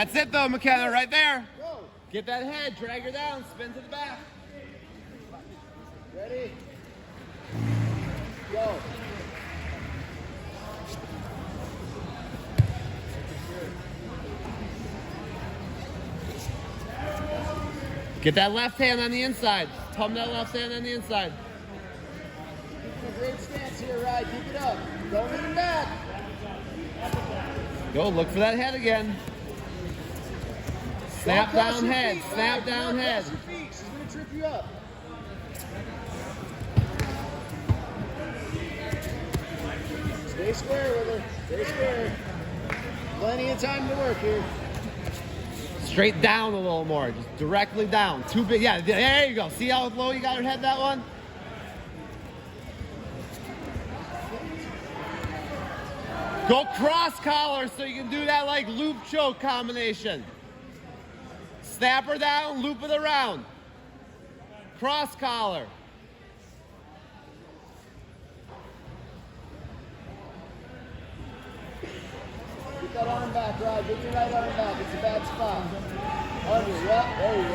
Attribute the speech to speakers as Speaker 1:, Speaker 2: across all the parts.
Speaker 1: That's it though, McKenna, right there. Get that head, drag her down, spin to the back.
Speaker 2: Ready? Go.
Speaker 1: Get that left hand on the inside. Pump that left hand on the inside.
Speaker 2: Keep a great stance here, Ryan. Keep it up. Don't lean back.
Speaker 1: Go, look for that head again. Snap down head, snap down head.
Speaker 2: She's going to trip you up. Stay square with her. Stay square. Plenty of time to work here.
Speaker 1: Straight down a little more, just directly down. Too big, yeah, there you go. See how low you got her head that one? Go cross collar so you can do that like loop choke combination. Snap her down, loop it around. Cross collar.
Speaker 2: Get that arm back, Rod. Get your right arm back. It's a bad spot. Under, yep, there you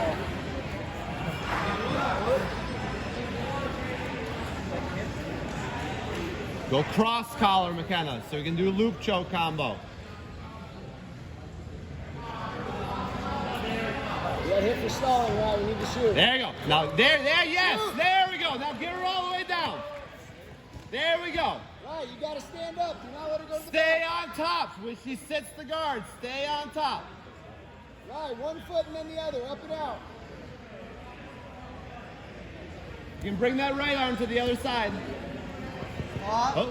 Speaker 2: go.
Speaker 1: Go cross collar, McKenna, so you can do loop choke combo.
Speaker 2: That hip for stalling, Rod. We need to shoot.
Speaker 1: There you go. Now, there, yes. There we go. Now get her all the way down. There we go.
Speaker 2: Right, you got to stand up. Do not let her go to the
Speaker 1: Stay
Speaker 2: back.
Speaker 1: on top. When she sits the guard, stay on top.
Speaker 2: Right, one foot and then the other, up and out.
Speaker 1: You can bring that right arm to the other side.
Speaker 2: Hop.
Speaker 1: Oh.